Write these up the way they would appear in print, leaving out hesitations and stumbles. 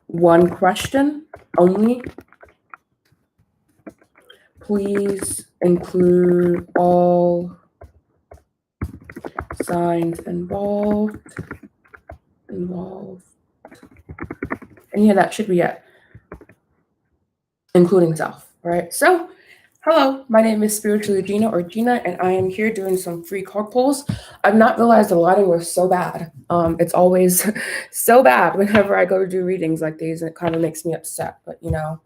one question only. Please include all signs involved. And yeah, that should be it. Including self, right? So, hello, my name is spirituallygina or Gina, and I am here doing some free card pulls. I've not realized the lighting was so bad. It's always so bad whenever I go to do readings like these, and it kind of makes me upset. But you know,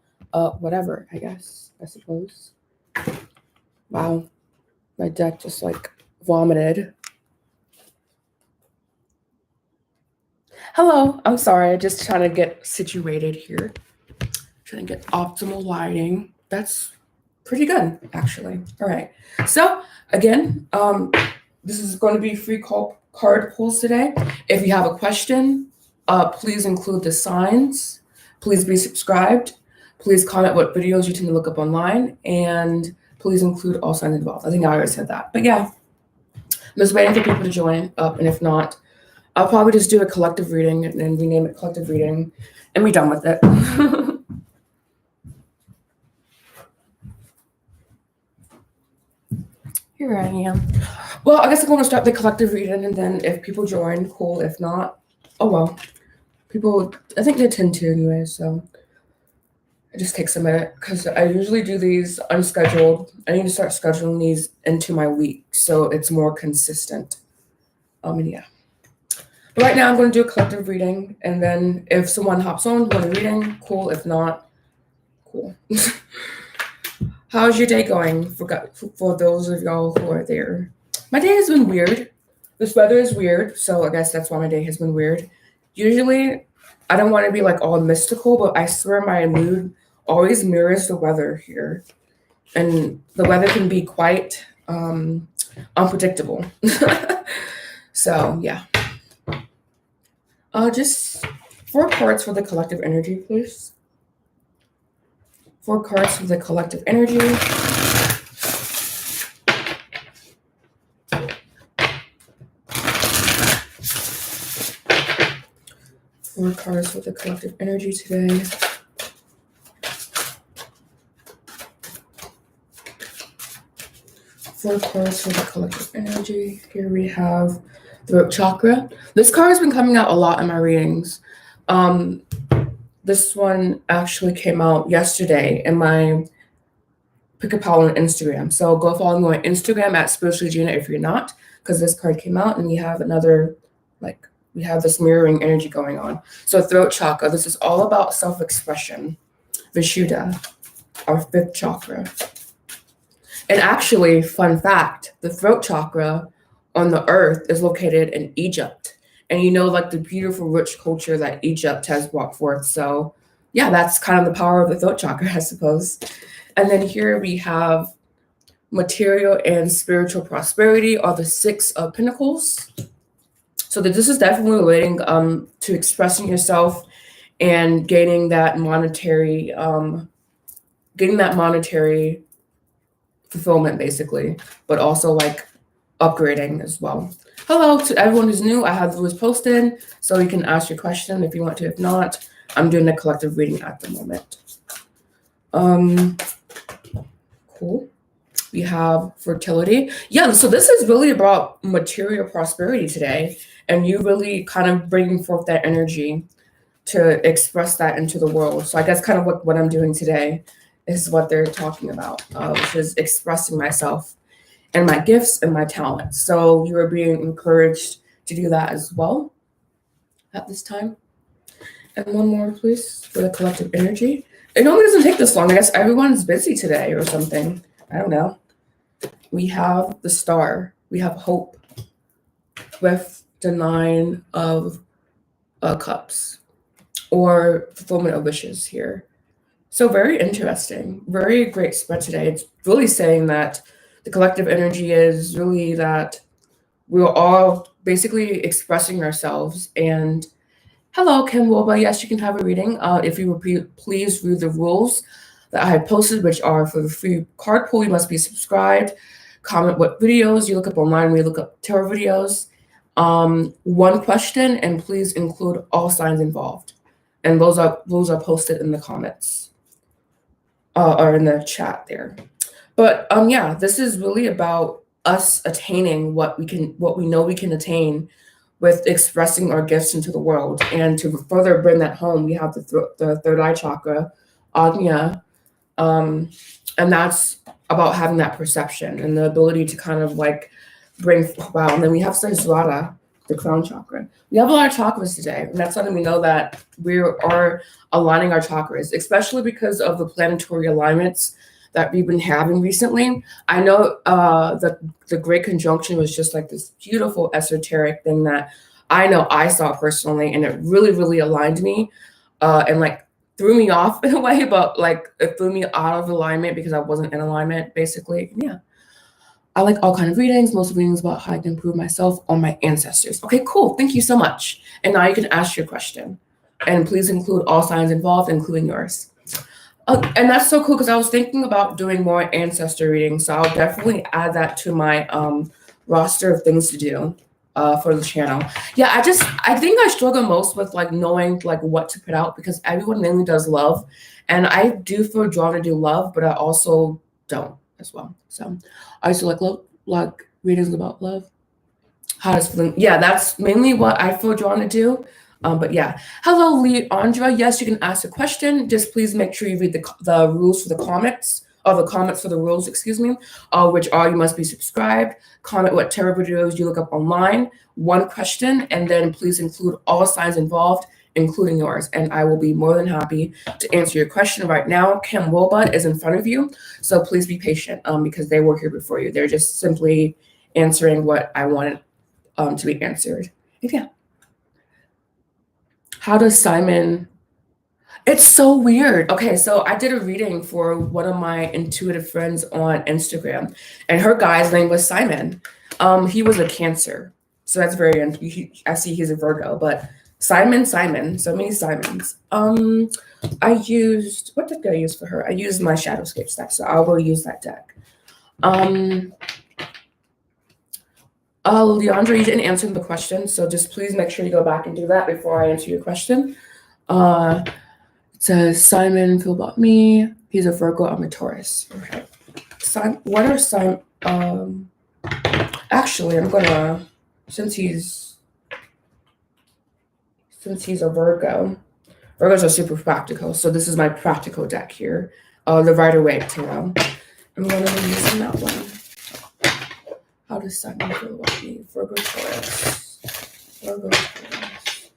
whatever, I suppose. Wow, my deck just like vomited. Hello, I'm sorry, just trying to get situated here. Trying to get optimal lighting. That's pretty good, actually. All right. So again, this is going to be free card pulls today. If you have a question, please include the signs. Please be subscribed. Please comment what videos you tend to look up online, and please include all signs involved. I think I already said that, but yeah, I'm just waiting for people to join up, and if not, I'll probably just do a collective reading and then rename it collective reading, and be done with it. Here I am. Well, I guess I'm going to start the collective reading, and then if people join, cool. If not, oh well. People, I think they tend to anyway, so it just takes a minute because I usually do these unscheduled. I need to start scheduling these into my week so it's more consistent. And yeah. But right now I'm going to do a collective reading, and then if someone hops on for the reading, cool. If not, cool. How's your day going for those of y'all who are there? My day has been weird. This weather is weird, so I guess that's why my day has been weird. Usually, I don't want to be like all mystical, but I swear my mood always mirrors the weather here. And the weather can be quite unpredictable. So, yeah. Just 4 cards for the collective energy, please. 4 cards for the collective energy. 4 cards for the collective energy today. 4 cards for the collective energy. Here we have throat chakra. This card has been coming out a lot in my readings. This one actually came out yesterday in my Pick a Pal on Instagram. So go follow me on Instagram at spirituallygina if you're not, because this card came out and we have another, like, we have this mirroring energy going on. So throat chakra, this is all about self-expression. Vishuddha, our 5th chakra. And actually, fun fact, the throat chakra on the earth is located in Egypt. And you know, like the beautiful, rich culture that Egypt has brought forth. So yeah, that's kind of the power of the throat chakra, I suppose. And then here we have material and spiritual prosperity, are the 6 of Pentacles. So that this is definitely relating to expressing yourself and gaining that monetary fulfillment, basically, but also like upgrading as well. Hello to everyone who's new. I have those posted, so you can ask your question if you want to. If not, I'm doing a collective reading at the moment. Cool. We have fertility. Yeah, so this is really about material prosperity today, and you really kind of bringing forth that energy to express that into the world. So I guess kind of what I'm doing today is what they're talking about, which is expressing myself and my gifts and my talents. So you are being encouraged to do that as well at this time. And one more, please, for the collective energy. It normally doesn't take this long. I guess everyone's busy today or something. I don't know. We have the Star. We have hope with the 9 of Cups, or fulfillment of wishes here. So very interesting. Very great spread today. It's really saying that the collective energy is really that we're all basically expressing ourselves. And hello, Kim Woba. Yes, you can have a reading. If you would please read the rules that I have posted, which are for the free card pull, you must be subscribed. Comment what videos you look up online. We look up tarot videos. 1 question, and please include all signs involved. And those are posted in the comments or in the chat there. But yeah, this is really about us attaining what we know we can attain with expressing our gifts into the world. And to further bring that home, we have the third eye chakra, Ajna, and that's about having that perception and the ability to kind of like bring, wow. And then we have Sahasrara, the crown chakra. We have a lot of chakras today, and that's letting me know that we are aligning our chakras, especially because of the planetary alignments that we've been having recently. I know that the Great Conjunction was just like this beautiful esoteric thing that I know I saw personally, and it really, really aligned me and like threw me off in a way, but like it threw me out of alignment because I wasn't in alignment, basically. Yeah. I like all kind of readings, most readings about how I can improve myself or my ancestors. Okay, cool. Thank you so much. And now you can ask your question. And please include all signs involved, including yours. And that's so cool because I was thinking about doing more ancestor readings. So I'll definitely add that to my roster of things to do for the channel. Yeah, I think I struggle most with like knowing like what to put out because everyone mainly does love. And I do feel drawn to do love, but I also don't as well. So I used to like love, like readings about love. How does feeling? Yeah, that's mainly what I feel drawn to do. But yeah, hello, Leandra. Yes, you can ask a question. Just please make sure you read the rules for the comments, or the comments for the rules, excuse me, which are you must be subscribed, comment what tarot videos you look up online, one question, and then please include all signs involved, including yours. And I will be more than happy to answer your question right now. Kim Woba is in front of you, so please be patient because they were here before you. They're just simply answering what I wanted to be answered. Yeah. How does Simon? It's so weird. Okay, so I did a reading for one of my intuitive friends on Instagram, and her guy's name was Simon. He was a Cancer, so that's very. I see he's a Virgo, but Simon, so many Simons. I used, what deck did I use for her? I used my Shadowscapes deck, so I will use that deck. Leandro, you didn't answer the question, so just please make sure you go back and do that before I answer your question. It says, Simon, feel about me. He's a Virgo, I'm a Taurus. Okay. What are Simon? Actually, I'm gonna, since he's a Virgo, Virgos are super practical, so this is my practical deck here. The Rider-Waite Tarot. I'm gonna be using that one. How does Simon feel about me? Virgo, Taurus. Virgo, Taurus.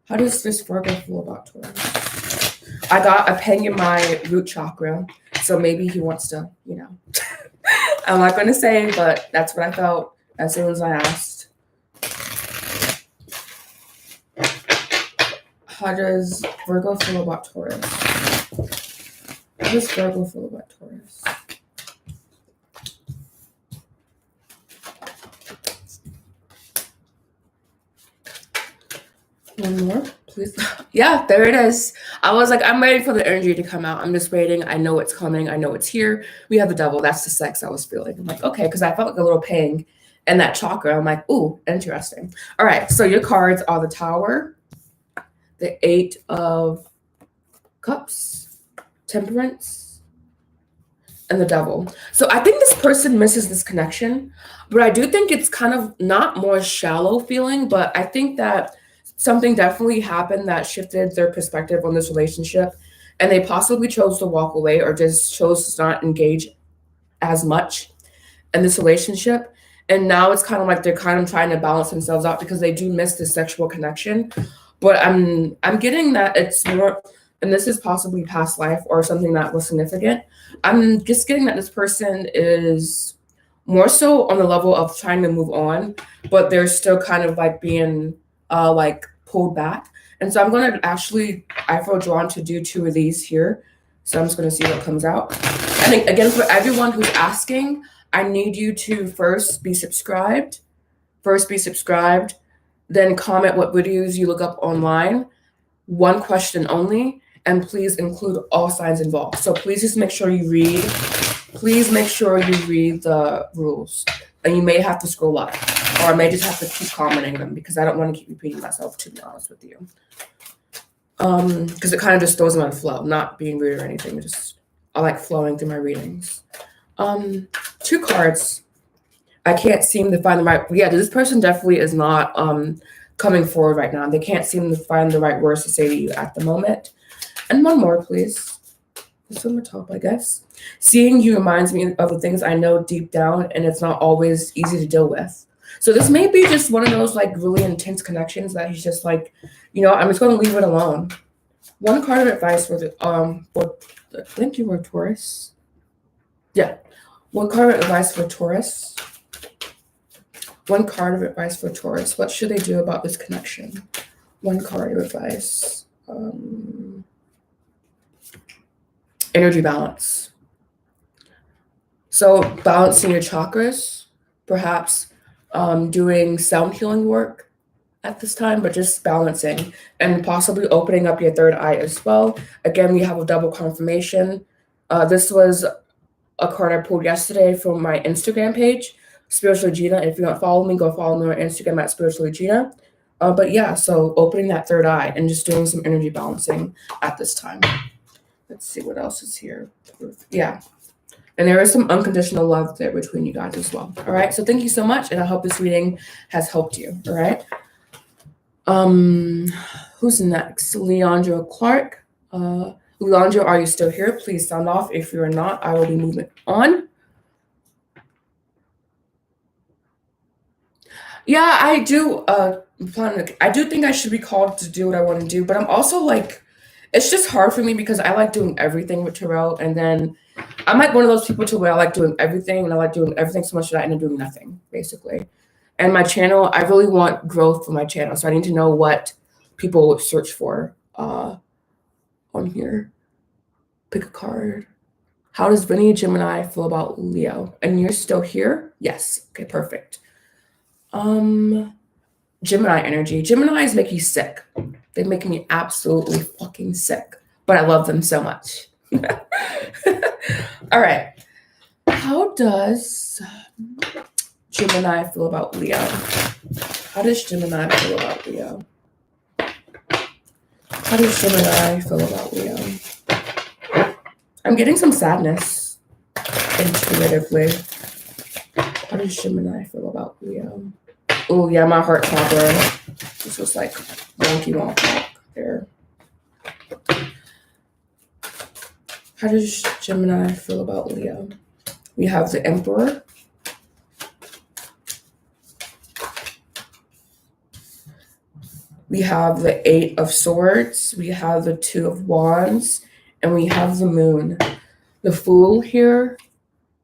How does this Virgo feel about Taurus? I got a ping in my root chakra, so maybe he wants to, you know. I'm not going to say, but that's what I felt as soon as I asked. How does Virgo feel about Taurus? How does Virgo feel about Taurus? One more, please. Yeah, there it is. I was like, I'm ready for the energy to come out. I'm just waiting. I know it's coming. I know it's here. We have the Devil. That's the sex I was feeling. I'm like, okay, because I felt like a little ping in that chakra. I'm like, ooh, interesting. All right, so your cards are the Tower, the Eight of Cups, Temperance, and the Devil. So I think this person misses this connection, but I do think it's kind of not more shallow feeling, but I think that something definitely happened that shifted their perspective on this relationship, and they possibly chose to walk away or just chose to not engage as much in this relationship. And now it's kind of like they're kind of trying to balance themselves out because they do miss the sexual connection. But I'm getting that it's more, and this is possibly past life or something that was significant. I'm just getting that this person is more so on the level of trying to move on, but they're still kind of like being like pulled back. And so I'm going to actually, I feel drawn to do two of these here. So I'm just going to see what comes out. And again, for everyone who's asking, I need you to first be subscribed, then comment what videos you look up online, one question only, and please include all signs involved. So please just make sure you read, the rules. And you may have to scroll up, or I may just have to keep commenting them because I don't want to keep repeating myself, to be honest with you. because it kind of just throws them on flow, not being rude or anything. I like flowing through my readings. 2 cards. I can't seem to find the right. Yeah, this person definitely is not coming forward right now. They can't seem to find the right words to say to you at the moment. And 1 more, please. This on the top, I guess. Seeing you reminds me of the things I know deep down, and it's not always easy to deal with. So this may be just one of those like really intense connections that he's just like, I'm just going to leave it alone. 1 card of advice for I think you were Taurus. Yeah. 1 card of advice for Taurus. 1 card of advice for Taurus. What should they do about this connection? 1 card of advice. Energy balance. So balancing your chakras, perhaps doing sound healing work at this time, but just balancing and possibly opening up your 3rd eye as well. Again, we have a double confirmation. This was a card I pulled yesterday from my Instagram page, spirituallygina. If you don't follow me, go follow me on Instagram at spirituallygina. But yeah, so opening that 3rd eye and just doing some energy balancing at this time. Let's see what else is here. Yeah. And there is some unconditional love there between you guys as well. All right. So thank you so much. And I hope this reading has helped you. All right. Who's next? Leandro Clark. Leandro, are you still here? Please sound off. If you're not, I will be moving on. Yeah, I do. I do think I should be called to do what I want to do, but I'm also like, it's just hard for me because I like doing everything with Tarot, and then I'm like one of those people to where I like doing everything, and I like doing everything so much that I end up doing nothing, basically. And my channel, I really want growth for my channel, so I need to know what people would search for on here. Pick a card. How does Vinny Gemini feel about Leo? And you're still here? Yes. Okay, perfect. Gemini energy. Geminis make you sick. They make me absolutely fucking sick, but I love them so much. All right. How does Gemini feel about Leo? How does Gemini feel about Leo? How does Gemini feel about Leo? I'm getting some sadness intuitively. How does Gemini feel about Leo? Oh, yeah, my heart chakra. This was like wonky there. How does Gemini feel about Leo? We have the Emperor. We have the 8 of Swords. We have the 2 of Wands. And we have the Moon. The Fool here.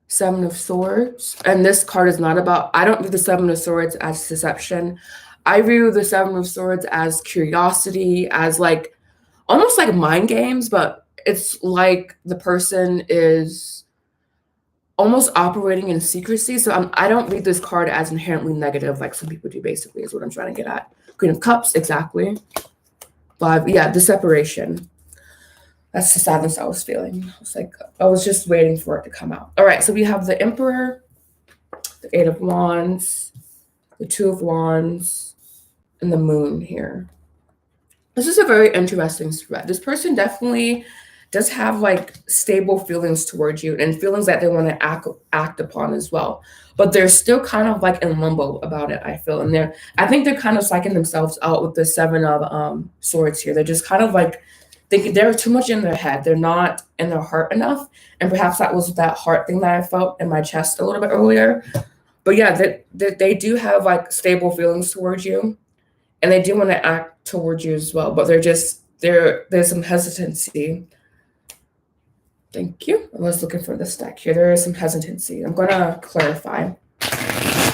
7 of Swords. And this card is not about, I don't view the 7 of Swords as deception. I view the 7 of Swords as curiosity, as like, almost like mind games, but it's like the person is almost operating in secrecy. So I don't read this card as inherently negative, like some people do, basically, is what I'm trying to get at. Queen of Cups, exactly. 5, yeah, the separation. That's the sadness I was feeling. I was just waiting for it to come out. All right, so we have the Emperor, the 8 of Wands, the 2 of Wands, and the Moon here. This is a very interesting spread. This person definitely does have like stable feelings towards you and feelings that they want to act upon as well. But they're still kind of like in limbo about it, I feel. And I think they're kind of psyching themselves out with the 7 of Swords here. They're just kind of like thinking they're too much in their head. They're not in their heart enough. And perhaps that was that heart thing that I felt in my chest a little bit earlier. But yeah, they do have like stable feelings towards you. And they do want to act towards you as well. But there's some hesitancy. Thank you. I was looking for this deck here. There is some hesitancy. I'm going to clarify.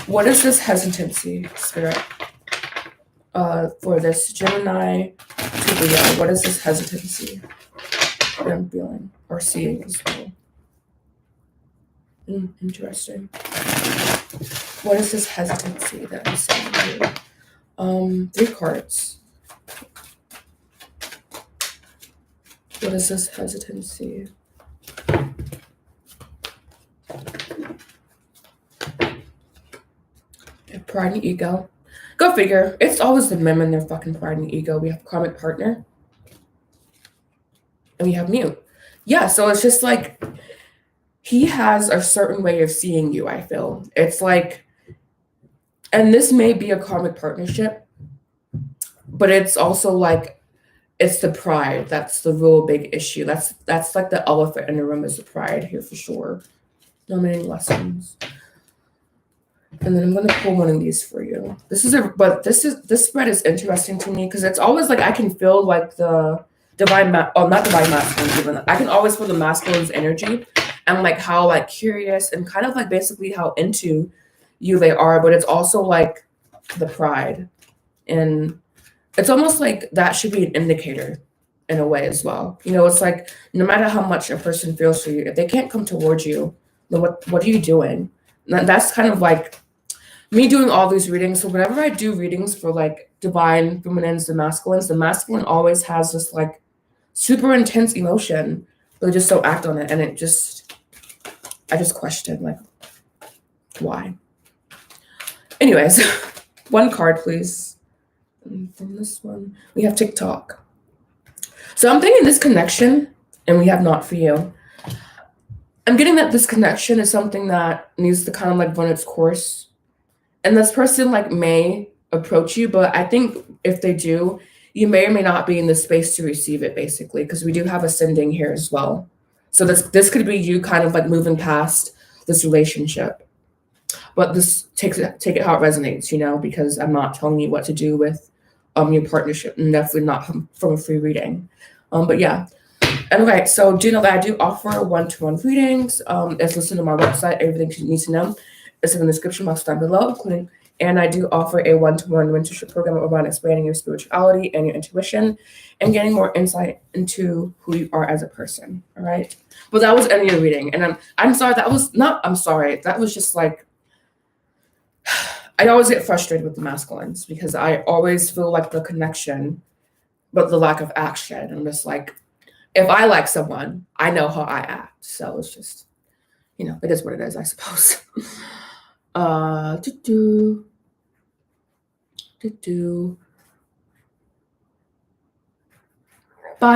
What is this hesitancy, Spirit? For this Gemini to Leo, what is this hesitancy that I'm feeling or seeing as well? Interesting. What is this hesitancy that I'm seeing here? 3 cards. What is this hesitancy? Pride and ego. Go figure. It's always the men and their fucking pride and ego. We have karmic partner. and we have mute. Yeah, so it's just like he has a certain way of seeing you, I feel. It's like, and this may be a karmic partnership, but it's also like it's the pride that's the real big issue. That's like the elephant in the room is the pride here for sure. Nominating lessons. And then I'm gonna pull one of these for you. This spread is interesting to me because it's always like I can feel like the not divine masculine even. I can always feel the masculine's energy and like how like curious and kind of like basically how into you they are, but it's also like the pride. And it's almost like that should be an indicator in a way as well. It's like no matter how much a person feels for you, if they can't come towards you, then what are you doing? That's kind of like me doing all these readings. So whenever I do readings for like divine feminines and masculines, the masculine always has this like super intense emotion, but they just don't act on it. And I just question like, why? Anyways, one card, please. And from this one, we have TikTok. So I'm thinking this connection, and we have not for you. I'm getting that this connection is something that needs to kind of like run its course. And this person like may approach you, but I think if they do, you may or may not be in the space to receive it, basically, because we do have ascending here as well. So this could be you kind of like moving past this relationship. But this take it how it resonates, because I'm not telling you what to do with your partnership, and definitely not from a free reading. But yeah. Anyway, so do know that I do offer one-to-one readings. It's listed on my website. Everything you need to know is in the description box down below, including, and I do offer a one-to-one mentorship program around expanding your spirituality and your intuition and getting more insight into who you are as a person. All right. But that was any reading. And I'm sorry, that was just like, I always get frustrated with the masculines because I always feel like the connection, but the lack of action. I'm just like, if I like someone, I know how I act. So it's just, it is what it is, I suppose. Bye,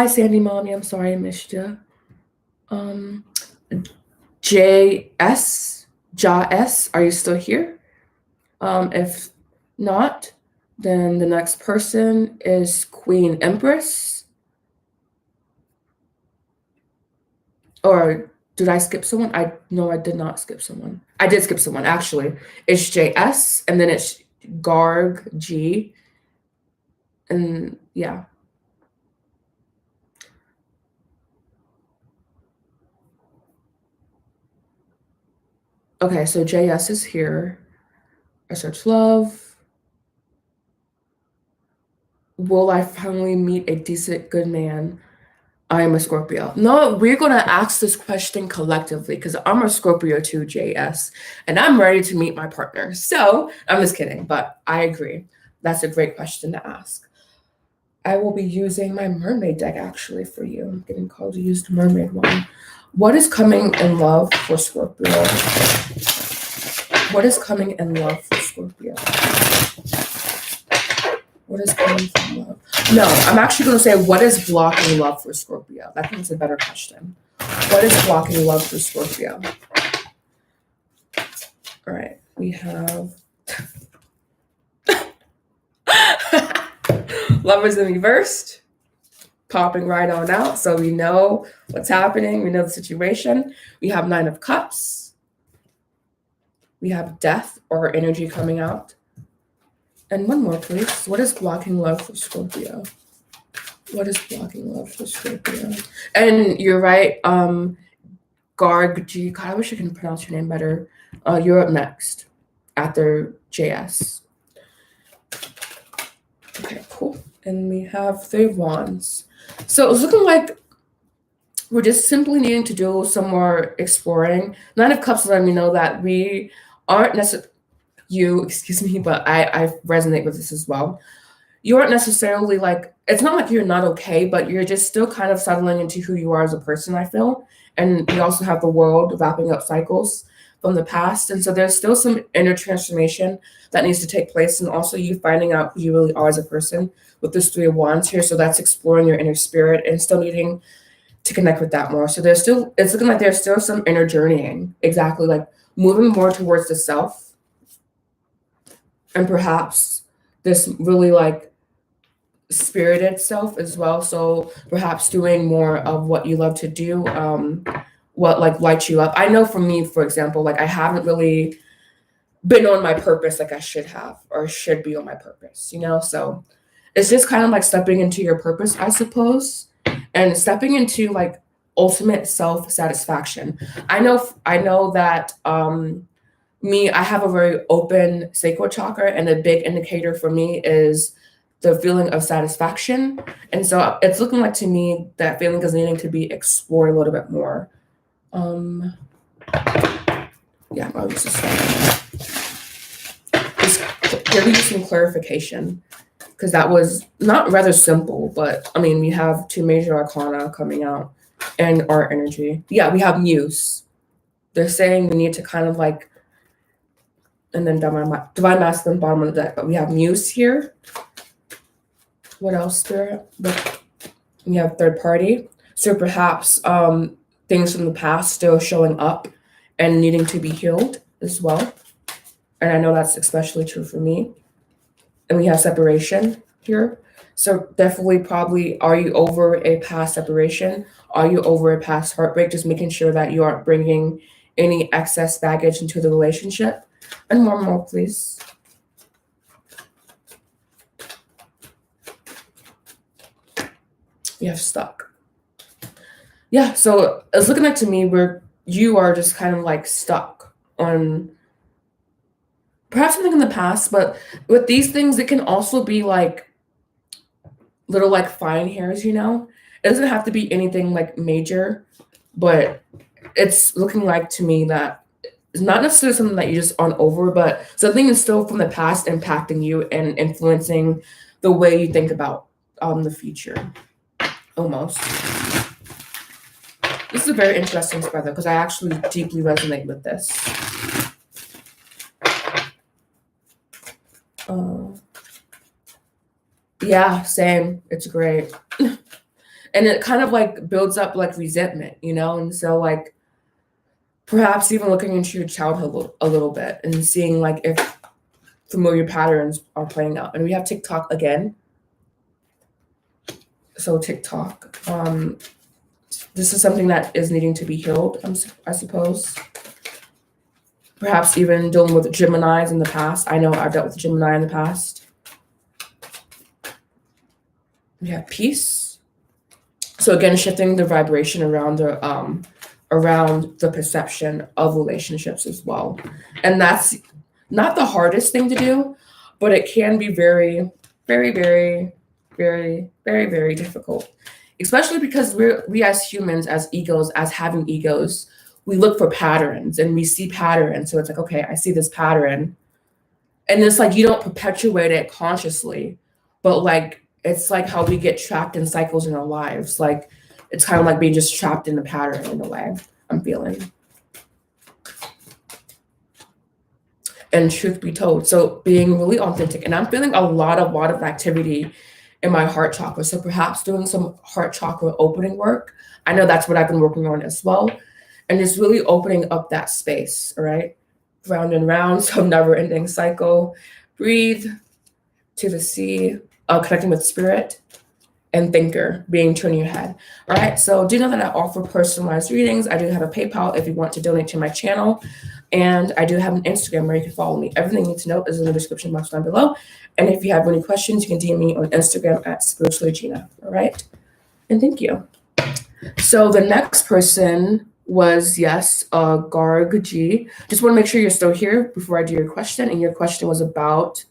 Sandy Mommy. I'm sorry I missed you. JS, are you still here? If not, then the next person is Queen Empress. Or did I skip someone? No, I did not skip someone. I did skip someone, actually. It's JS, and then it's Garg G. And yeah. Okay, so JS is here. I search love. Will I finally meet a decent, good man? I am a Scorpio. No, we're going to ask this question collectively because I'm a Scorpio too, JS, and I'm ready to meet my partner. So I'm just kidding, but I agree. That's a great question to ask. I will be using my mermaid deck actually for you. I'm getting called to use the mermaid one. What is coming in love for Scorpio? What is coming in love for Scorpio? What is coming from love? No, I'm actually going to say, what is blocking love for Scorpio? I think it's a better question. What is blocking love for Scorpio? All right, we have Lovers in reversed, popping right on out. So we know what's happening. We know the situation. We have Nine of Cups. We have death or energy coming out. And one more, please. What is blocking love for Scorpio? What is blocking love for Scorpio? And you're right, Garg G. God, I wish I could pronounce your name better. You're up next after JS. Okay, cool. And we have Three of Wands. So it's looking like we're just simply needing to do some more exploring. Nine of Cups let me know that we aren't necessarily, but I resonate with this as well. You aren't necessarily like, it's not like you're not okay, but you're just still kind of settling into who you are as a person, I feel. And we also have the world wrapping up cycles from the past. And so there's still some inner transformation that needs to take place. And also you finding out who you really are as a person with this Three of Wands here. So that's exploring your inner spirit and still needing to connect with that more. So it's looking like there's still some inner journeying, exactly, like moving more towards the self, and perhaps this really like spirited self as well. So perhaps doing more of what you love to do, what like lights you up. I know for me, for example, like I haven't really been on my purpose like I should have or should be on my purpose, So it's just kind of like stepping into your purpose, I suppose, and stepping into like ultimate self-satisfaction. I know that I have a very open sacral chakra, and a big indicator for me is the feeling of satisfaction. And so it's looking like to me that feeling is needing to be explored a little bit more. Yeah, I'll use this. Just give you some clarification, because that was not rather simple, but I mean, we have 2 major arcana coming out and our energy. Yeah, we have Muse. They're saying we need to kind of like, and then Divine Masculine bottom of the deck, but we have Muse here. What else, Spirit? We have third party. So perhaps things from the past still showing up and needing to be healed as well. And I know that's especially true for me. And we have separation here. So definitely probably, are you over a past separation? Are you over a past heartbreak? Just making sure that you aren't bringing any excess baggage into the relationship. And more, please. You have stuck. Yeah, so it's looking like to me where you are just kind of like stuck on perhaps something in the past, but with these things, it can also be like little like fine hairs, It doesn't have to be anything like major, but it's looking like to me that it's not necessarily something that you just aren't over, but something is still from the past impacting you and influencing the way you think about the future, almost. This is a very interesting spread, though, because I actually deeply resonate with this. Yeah, same. It's great. And it kind of like builds up like resentment, And so like perhaps even looking into your childhood a little bit and seeing like if familiar patterns are playing out. And we have TikTok again. So TikTok, this is something that is needing to be healed, I suppose. Perhaps even dealing with Geminis in the past. I know I've dealt with Gemini in the past. We have peace. So again, shifting the vibration around the perception of relationships as well. And that's not the hardest thing to do, but it can be very, very, very, very, very, very difficult. Especially because we as humans, as egos, as having egos, we look for patterns and we see patterns. So it's like, okay, I see this pattern. And it's like you don't perpetuate it consciously, but like it's like how we get trapped in cycles in our lives. Like it's kind of like being just trapped in a pattern in a way, I'm feeling. And truth be told, so being really authentic. And I'm feeling a lot of activity in my heart chakra. So perhaps doing some heart chakra opening work. I know that's what I've been working on as well. And just really opening up that space, all right? Round and round, so never ending cycle. Breathe to the sea, connecting with spirit and thinker, being true in your head. All right, so do know that I offer personalized readings. I do have a PayPal if you want to donate to my channel. And I do have an Instagram where you can follow me. Everything you need to know is in the description box down below. And if you have any questions, you can DM me on Instagram at spirituallygina. All right, and thank you. So the next person was, yes, Garg G. Just want to make sure you're still here before I do your question. And your question was about,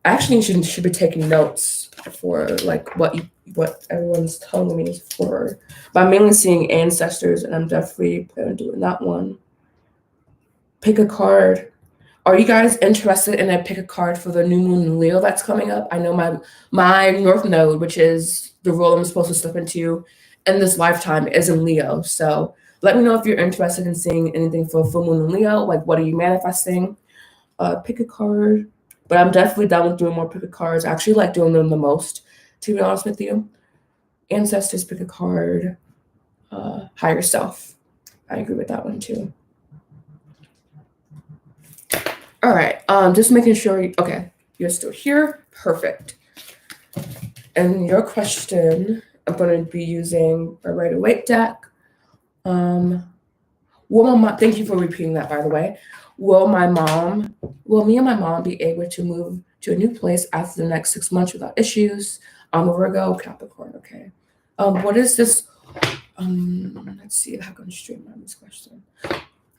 actually you should be taking notes for like what everyone's telling me for, but I'm mainly seeing ancestors, and I'm definitely planning on doing that one. Pick a card. Are you guys interested in a pick a card for the new moon in Leo that's coming up? I know my North Node, which is the role I'm supposed to step into in this lifetime, is in Leo. So let me know if you're interested in seeing anything for full moon in Leo. Like, what are you manifesting? Pick a card. But I'm definitely down with doing more pick a cards. I actually like doing them the most, to be honest with you. Ancestors, pick a card. Higher self. I agree with that one too. All right, just making sure, okay, you're still here, perfect. And your question, I'm going to be using a Rider-Waite deck. Thank you for repeating that, by the way. Will me and my mom be able to move to a new place after the next 6 months without issues? I'm a Virgo, Capricorn, okay. What is this? Let's see if I can streamline this question.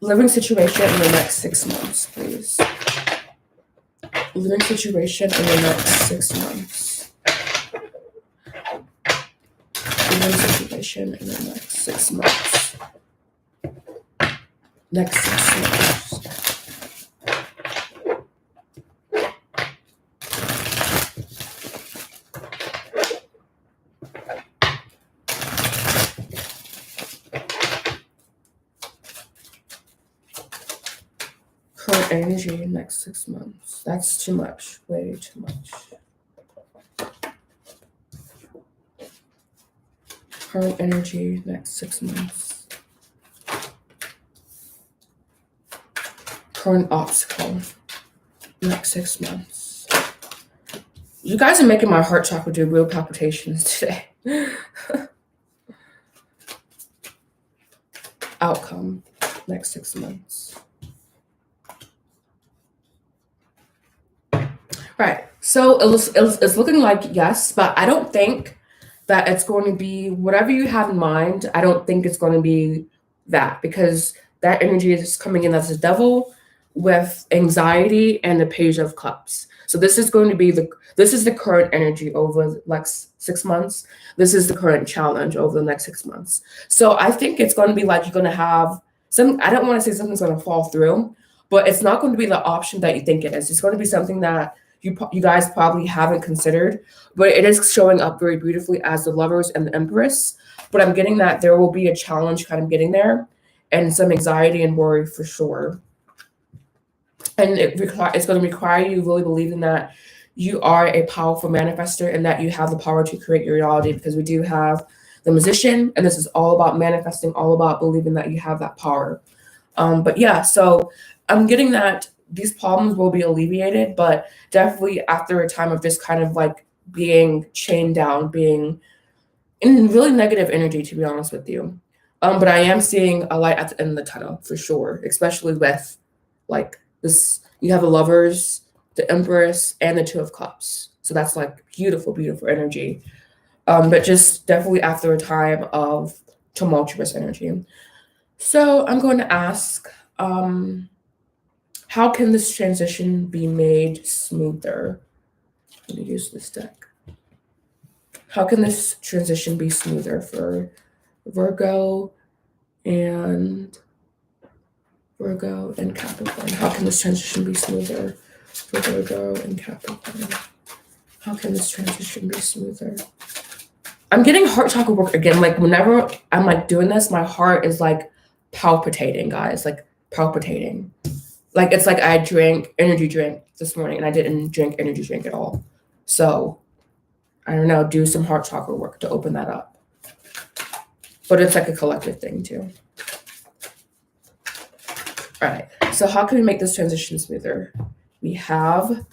Living situation in the next 6 months, please. Living situation in the next 6 months. Living situation in the next 6 months. Next 6 months. Current energy in next 6 months. That's too much. Way too much. Current energy next 6 months. Current obstacle next 6 months. You guys are making my heart chakra do real palpitations today. Outcome next 6 months. Right. So it's looking like yes, but I don't think that it's going to be whatever you have in mind. I don't think it's going to be that, because that energy is coming in as the devil with anxiety and the Page of Cups. So this is going to be this is the current energy over the next 6 months. This is the current challenge over the next 6 months. So I think it's going to be like you're going to have some, I don't want to say something's going to fall through, but it's not going to be the option that you think it is. It's going to be something that you guys probably haven't considered, but it is showing up very beautifully as the Lovers and the Empress. But I'm getting that there will be a challenge kind of getting there, and some anxiety and worry for sure. And it's going to require you really believing that you are a powerful manifester and that you have the power to create your reality, because we do have the Magician, and this is all about manifesting, all about believing that you have that power. But yeah, so I'm getting that these problems will be alleviated, but definitely after a time of just kind of like being chained down, being in really negative energy, to be honest with you. But I am seeing a light at the end of the tunnel for sure, especially with like this, you have the Lovers, the Empress, and the Two of Cups. So that's like beautiful, beautiful energy. But just definitely after a time of tumultuous energy. So I'm going to ask, how can this transition be made smoother? I'm going to use this deck. How can this transition be smoother for Virgo and Capricorn? How can this transition be smoother for Virgo and Capricorn? How can this transition be smoother? I'm getting heart chakra work again. Like whenever I'm like doing this, my heart is like palpitating, guys, like palpitating. Like it's like I drank energy drink this morning and I didn't drink energy drink at all. So I don't know, do some heart chakra work to open that up. But it's like a collective thing too. All right, so how can we make this transition smoother? We have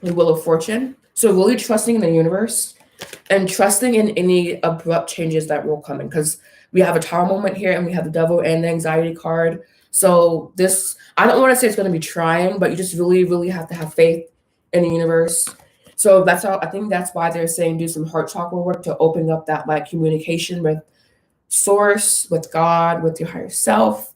the Wheel of Fortune. So really trusting in the universe and trusting in any abrupt changes that will come in, because we have a Tower moment here and we have the Devil and the Anxiety card. So this, I don't want to say it's going to be trying, but you just really, really have to have faith in the universe. So that's how, I think that's why they're saying do some heart chakra work to open up that like communication with source, with God, with your higher self.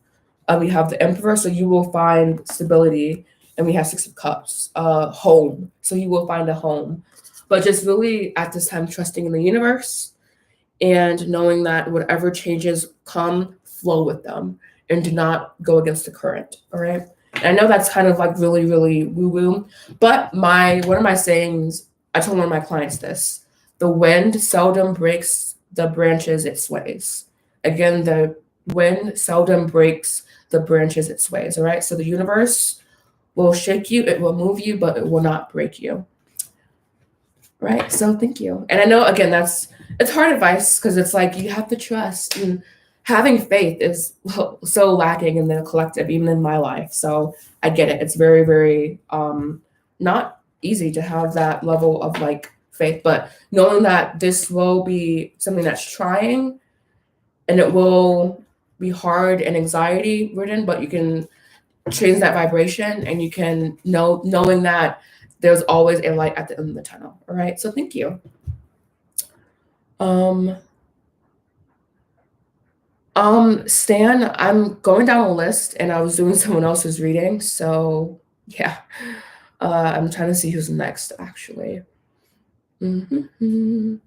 We have the Emperor, so you will find stability. And we have Six of Cups, home. So you will find a home. But just really at this time, trusting in the universe and knowing that whatever changes come, flow with them and do not go against the current, all right? And I know that's kind of like really, really woo-woo, but one of my sayings, I told one of my clients this: the wind seldom breaks the branches it sways. Again, the wind seldom breaks the branches it sways, all right? So the universe will shake you, it will move you, but it will not break you. Right. So thank you. And I know, again, it's hard advice because it's like you have to trust, and having faith is so lacking in the collective, even in my life. So I get it. It's very, very not easy to have that level of like faith, but knowing that this will be something that's trying, and it will be hard and anxiety ridden, but you can change that vibration, and you can knowing that there's always a light at the end of the tunnel. All right. So thank you. Stan, I'm going down a list and I was doing someone else's reading. So yeah. I'm trying to see who's next actually. Mm-hmm.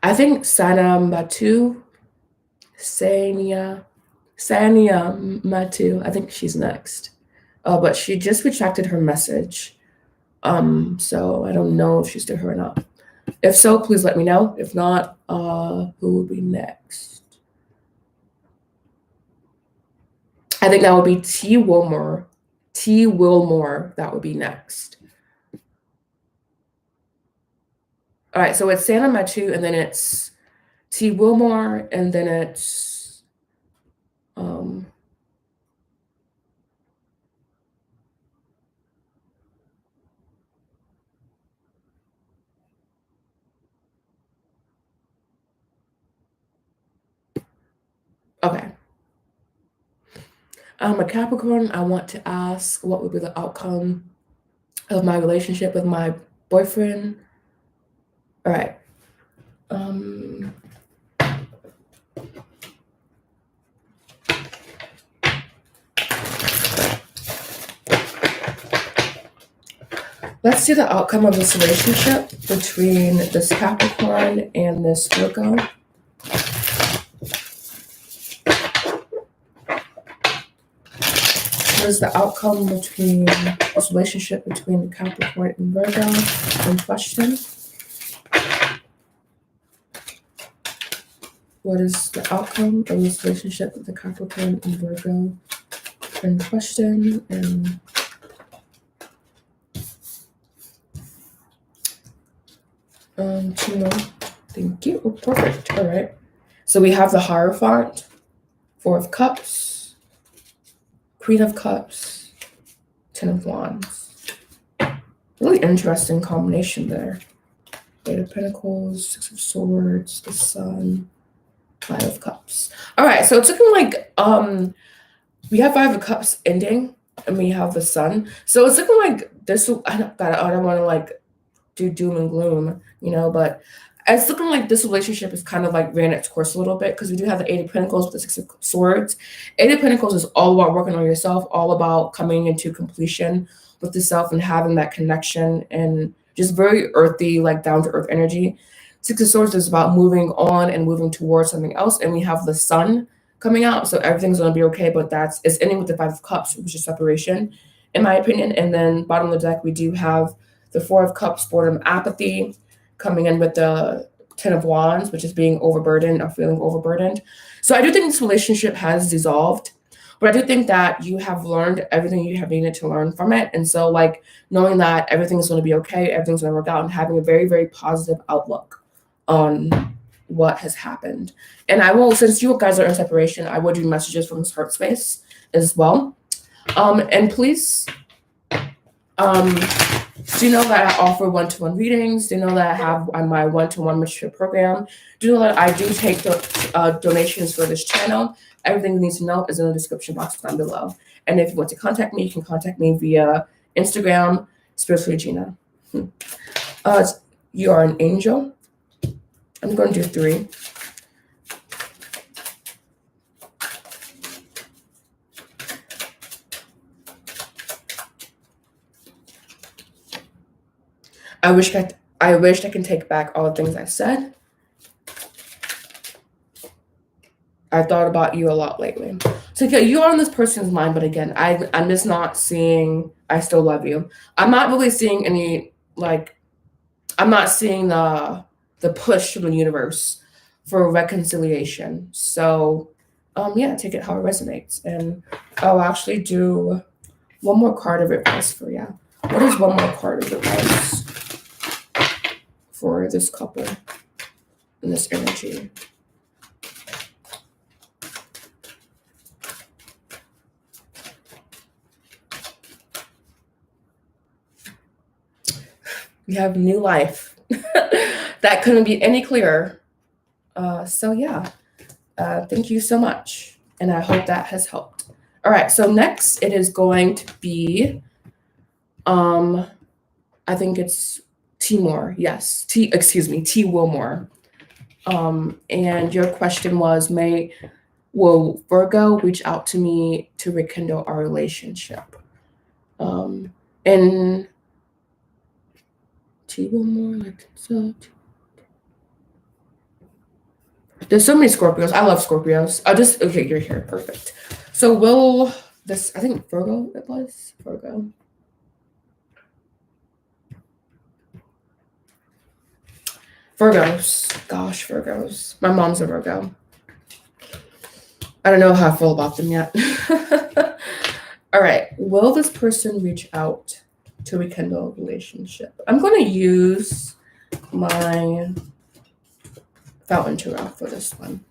I think Sania Matu. I think she's next. But she just retracted her message. So I don't know if she's still here or not. If so, please let me know. If not, who will be next? I think that would be T. Wilmore. T. Wilmore, that would be next. All right, so it's Santa Matu, and then it's T. Wilmore, and then it's okay. A Capricorn, I want to ask what would be the outcome of my relationship with my boyfriend. All right. Let's see the outcome of this relationship between this Capricorn and this Virgo. What is the outcome between this relationship between the Capricorn and Virgo in question? What is the outcome of this relationship with the Capricorn and Virgo in question? And two more. Thank you. Oh, perfect. All right. So we have the Hierophant, Four of Cups, Queen of Cups, Ten of Wands. Really interesting combination there. Eight of Pentacles, Six of Swords, the Sun, Five of Cups. All right, so it's looking like we have Five of Cups ending, and we have the Sun. So it's looking like this. I don't want to like do doom and gloom, but it's looking like this relationship is kind of like ran its course a little bit, because we do have the Eight of Pentacles with the Six of Swords. Eight of Pentacles is all about working on yourself, all about coming into completion with the self and having that connection, and just very earthy, like down to earth energy. Six of Swords is about moving on and moving towards something else, and we have the Sun coming out, so everything's going to be okay, but it's ending with the Five of Cups, which is separation, in my opinion. And then bottom of the deck, we do have the Four of Cups, boredom, apathy, coming in with the Ten of Wands, which is being overburdened or feeling overburdened. So I do think this relationship has dissolved, but I do think that you have learned everything you have needed to learn from it. And so like knowing that everything's going to be okay, everything's going to work out, and having a very, very positive outlook on what has happened. And I will, since you guys are in separation, I will do messages from this heart space as well. And please, do you know that I offer one-to-one readings? Do you know that I have my one-to-one mentorship program? Do you know that I do take the donations for this channel? Everything you need to know is in the description box down below. And if you want to contact me, you can contact me via Instagram, spirituallygina. You are an angel. I'm going to do 3. I wish I can take back all the things I said. I thought about you a lot lately. So you are on this person's mind, but again, I'm just not seeing I still love you. I'm not really seeing any, like, I'm not seeing the push from the universe for reconciliation. So yeah, take it how it resonates. And I'll actually do one more card of advice for you. What is one more card of advice for this couple in this energy? We have new life. That couldn't be any clearer. So yeah, thank you so much. And I hope that has helped. All right, so next it is going to be, I think it's Timor. Yes, T Wilmore. And your question was, will Virgo reach out to me to rekindle our relationship? And T Wilmore, like so. There's so many Scorpios. I love Scorpios. Okay, you're here. Perfect. So will this, I think Virgo it was? Virgo. Virgos. Gosh, Virgos. My mom's a Virgo. I don't know how I feel about them yet. All right. Will this person reach out to rekindle a relationship? I'm going to use my Fountain Tarot for this one.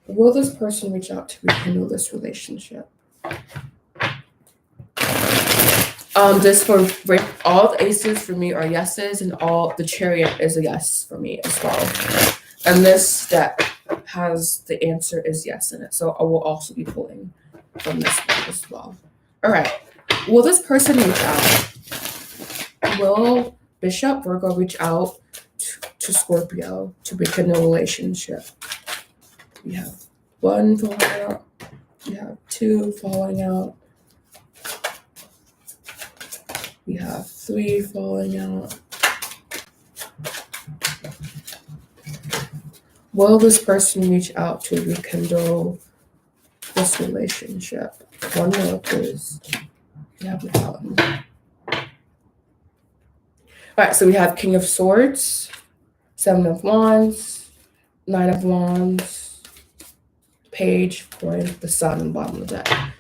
Will this person reach out to rekindle this relationship? This for all the aces for me are yeses, and all the Chariot is a yes for me as well. And this deck has the answer is yes in it, so I will also be pulling from this one as well. All right. Will this person reach out? Will Bishop Virgo reach out to Scorpio to rekindle a relationship? We have 1 falling out. We have 2 falling out. We have 3 falling out. Will this person reach out to rekindle this relationship? 1 more, please. We have the Fountain. All right, so we have King of Swords, 7 of Wands, 9 of Wands, Page, Coin, the Sun, and bottom of the deck.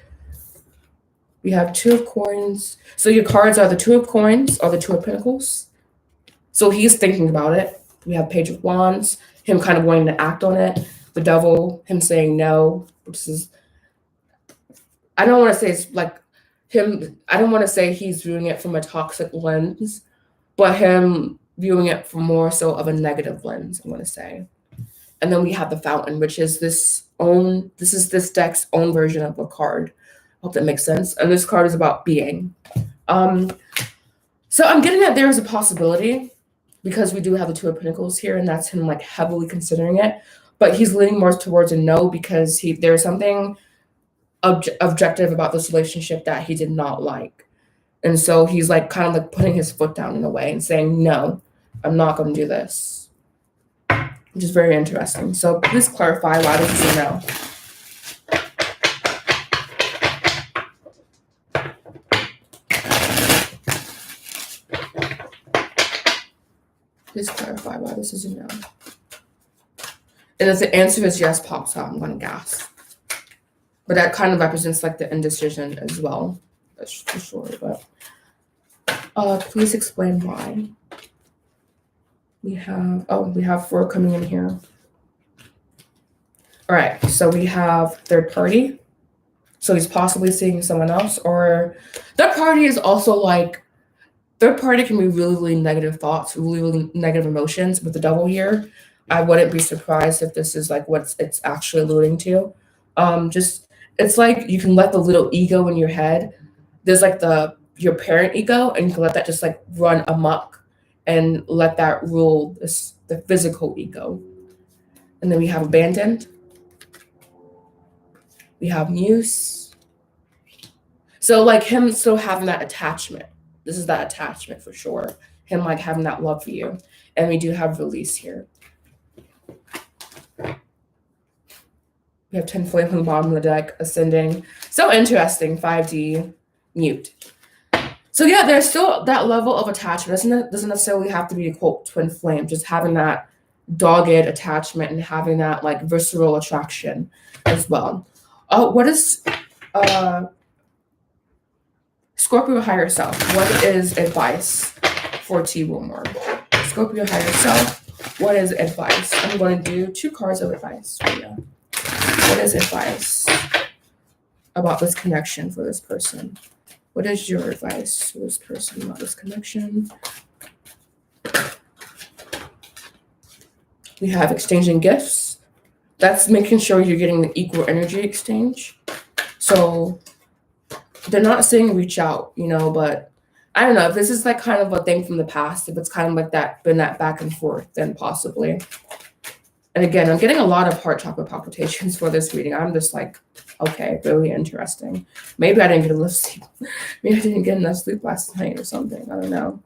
We have 2 of Coins. So your cards are the 2 of Coins or the 2 of Pentacles. So he's thinking about it. We have Page of Wands, him kind of wanting to act on it. The Devil, him saying no, which is, I don't want to say it's like him, I don't want to say he's viewing it from a toxic lens, but him viewing it from more so of a negative lens, I'm going to say. And then we have the Fountain, which is this deck's own version of a card. Hope that makes sense. And this card is about being. So I'm getting that there is a possibility, because we do have the 2 of Pentacles here, and that's him like heavily considering it. But he's leaning more towards a no, because there's something objective about this relationship that he did not like. And so he's like kind of like putting his foot down in a way and saying, no, I'm not going to do this. Which is very interesting. So please clarify why this is a no. Please clarify why this is a no. And if the answer is yes pops out, I'm going to gasp. But that kind of represents like the indecision as well. That's for sure. But please explain why. We have 4 coming in here. All right, so we have third party. So he's possibly seeing someone else, or third party is also like, third party can be really, really negative thoughts, really, really negative emotions. With the Devil here, I wouldn't be surprised if this is like what it's actually alluding to. It's like you can let the little ego in your head. There's like your parent ego, and you can let that just like run amok and let that rule the physical ego. And then we have abandoned. We have muse. So like him still having that attachment. This is that attachment for sure. Him like having that love for you. And we do have release here. We have 10 flame on the bottom of the deck, ascending. So interesting, 5D, mute. So yeah, there's still that level of attachment. Doesn't necessarily have to be a quote twin flame, just having that dogged attachment and having that like visceral attraction as well. What is Scorpio higher self? What is advice for T. Wilmore? Scorpio higher self, what is advice? I'm going to do 2 cards of advice for you. What is advice about this connection for this person? What is your advice for this person about this connection? We have exchanging gifts. That's making sure you're getting the equal energy exchange. So they're not saying reach out, you know, but I don't know if this is like kind of a thing from the past, if it's kind of like that, been that back and forth, then possibly. And again, I'm getting a lot of heart chakra palpitations for this reading. I'm just like, okay, really interesting. Maybe I didn't get enough sleep. Maybe I didn't get enough sleep last night or something. I don't know.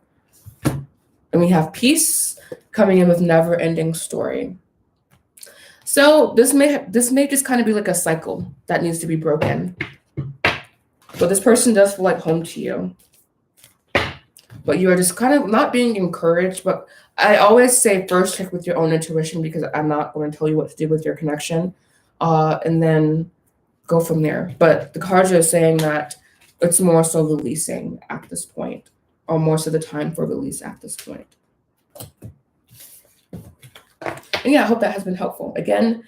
And we have peace coming in with never-ending story. So this may just kind of be like a cycle that needs to be broken. But this person does feel like home to you. But you are just kind of not being encouraged. But I always say first check with your own intuition, because I'm not going to tell you what to do with your connection. And then go from there. But the cards are saying that it's more so releasing at this point, or more so the time for release at this point. And yeah, I hope that has been helpful. Again,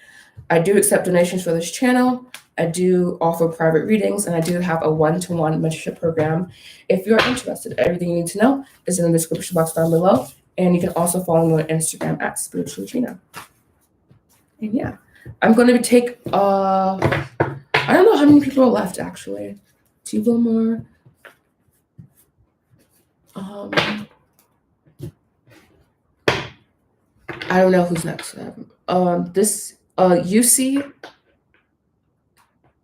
I do accept donations for this channel. I do offer private readings, and I do have a one-to-one mentorship program. If you're interested, everything you need to know is in the description box down below. And you can also follow me on Instagram at spirituallygina. And yeah, I'm going to take, I don't know how many people are left actually. 2 more. I don't know who's next. UC,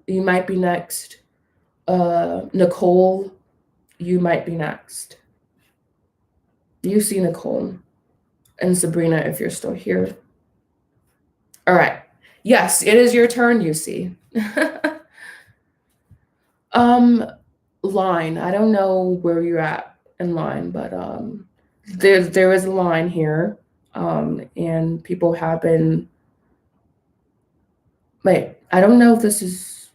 you might be next. Nicole, you might be next. UC, Nicole, and Sabrina, if you're still here. All right. Yes, it is your turn, UC. Line. I don't know where you're at in line, but there is a line here. And people have been, wait, I don't know if this is,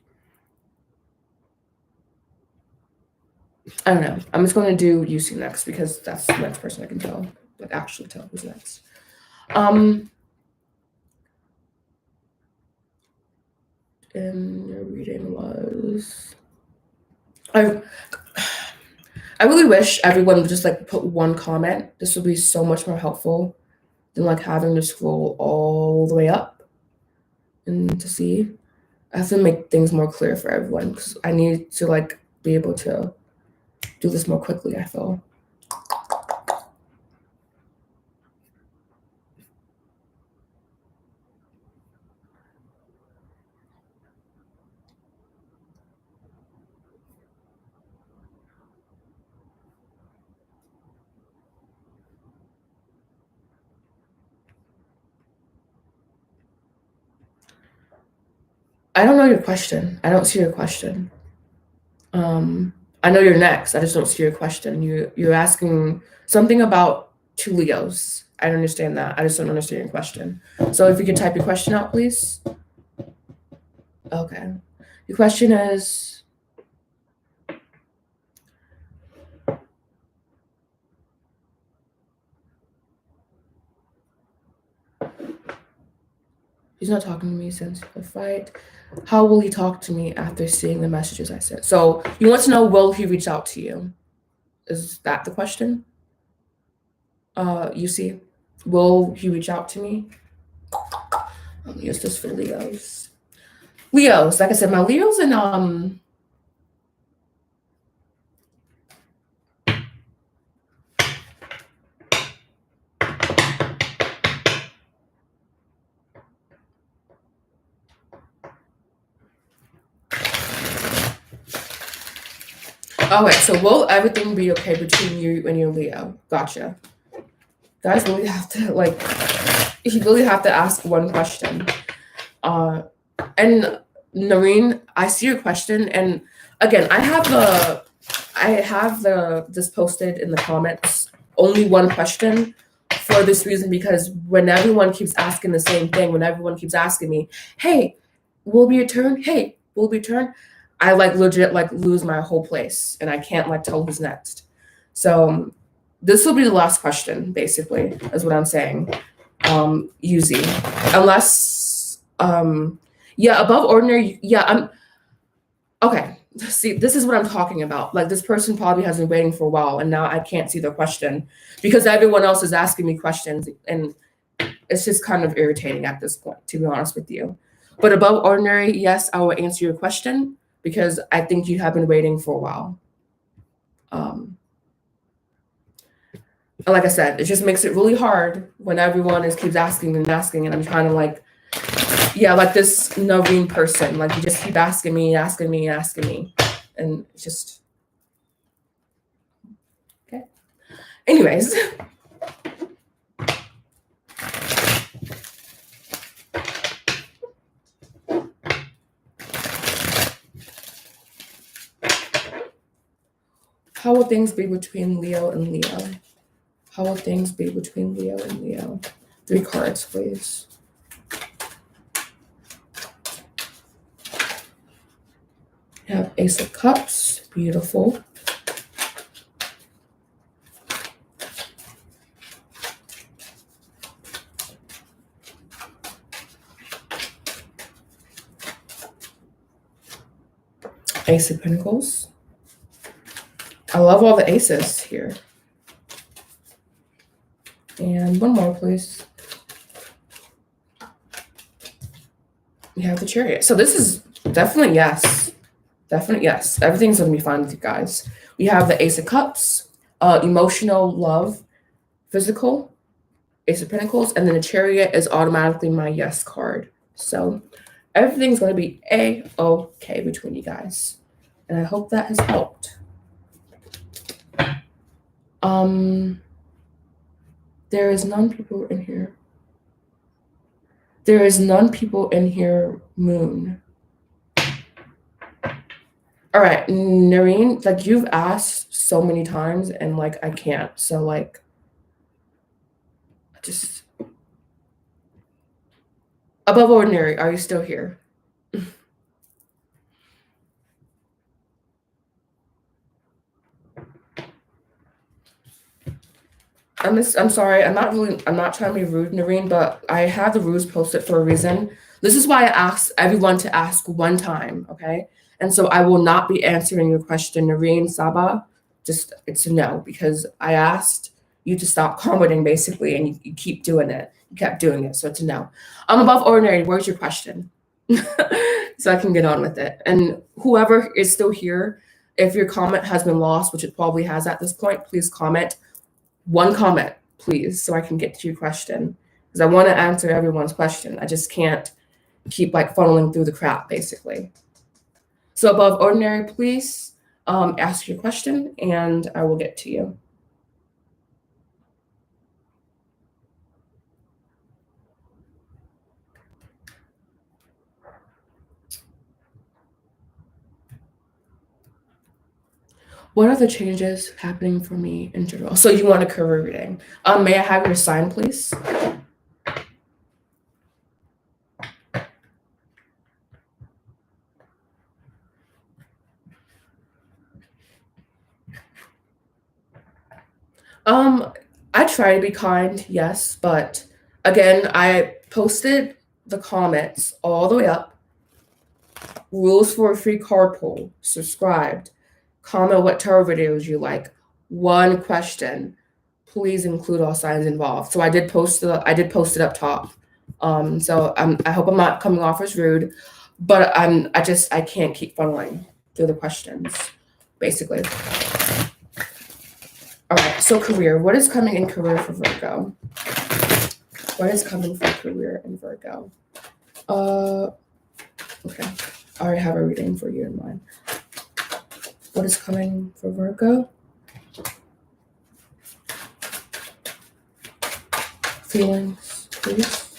I don't know. I'm just going to do UC next, because that's the next person I can tell, like actually tell who's next. And your reading was, I really wish everyone would just like put one comment. This would be so much more helpful than like having to scroll all the way up and to see. I have to make things more clear for everyone, because I need to like be able to do this more quickly, I feel. I don't know your question. I don't see your question. I know you're next. I just don't see your question. You're asking something about 2 Leos. I don't understand that. I just don't understand your question. So if you could type your question out, please. Okay. Your question is, he's not talking to me since the fight. How will he talk to me after seeing the messages I sent? So you want to know, will he reach out to you? Is that the question? You see, will he reach out to me? Let me use this for Leos. Leos, like I said, my Leos and all right, so will everything be okay between you and your Leo? Gotcha. Guys really have to like, you really have to ask one question. And Noreen, I see your question, and again, I have this posted in the comments. Only one question. for this reason, because when everyone keeps asking the same thing, when everyone keeps asking me, hey, will it be your turn? Hey, will it be your turn? I like legit like lose my whole place and I can't like tell who's next. So this will be the last question, basically, is what I'm saying. Uzi. Unless yeah, above ordinary, yeah, I'm okay. See, this is what I'm talking about. Like this person probably has been waiting for a while and now I can't see their question because everyone else is asking me questions and it's just kind of irritating at this point, to be honest with you. But above ordinary, yes, I will answer your question because I think you have been waiting for a while. Like I said, it just makes it really hard when everyone keeps asking and asking, and I'm trying to like, yeah, like this Naveen person, like you just keep asking me, and it's just okay. Anyways. How will things be between Leo and Leo? How will things be between Leo and Leo? 3 cards, please. You have Ace of Cups, beautiful. Ace of Pentacles. I love all the aces here. And one more, please. We have the Chariot. So this is definitely yes. Definitely yes. Everything's going to be fine with you guys. We have the Ace of Cups, emotional, love, physical, Ace of Pentacles, and then the Chariot is automatically my yes card. So everything's going to be A-okay between you guys. And I hope that has helped. There is none people in here. There is none people in here, Moon. All right, Noreen, like you've asked so many times and like I can't. So like just above ordinary, are you still here? I'm sorry. I'm not trying to be rude, Noreen, but I have the rules posted for a reason. This is why I asked everyone to ask one time, okay? And so I will not be answering your question, Noreen, Saba. Just it's a no, because I asked you to stop commenting basically, and you keep doing it. You kept doing it, so it's a no. I'm above ordinary. Where's your question? So I can get on with it. And whoever is still here, if your comment has been lost, which it probably has at this point, please comment. One comment, please, so I can get to your question, because I want to answer everyone's question. I just can't keep like funneling through the crap, basically. So above ordinary, please ask your question, and I will get to you. What are the changes happening for me in general? So you want a career reading. May I have your sign, please? I try to be kind, yes, but again, I posted the comments all the way up. Rules for a free card pull, subscribed, comment what tarot videos you like, one question, please include all signs involved. So I did post it up top. So I hope I'm not coming off as rude, but I can't keep funneling through the questions, basically. All right, so career. What is coming in career for Virgo? What is coming for career in Virgo? Okay. I already have a reading for you in mind. What is coming for Virgo? Feelings, please.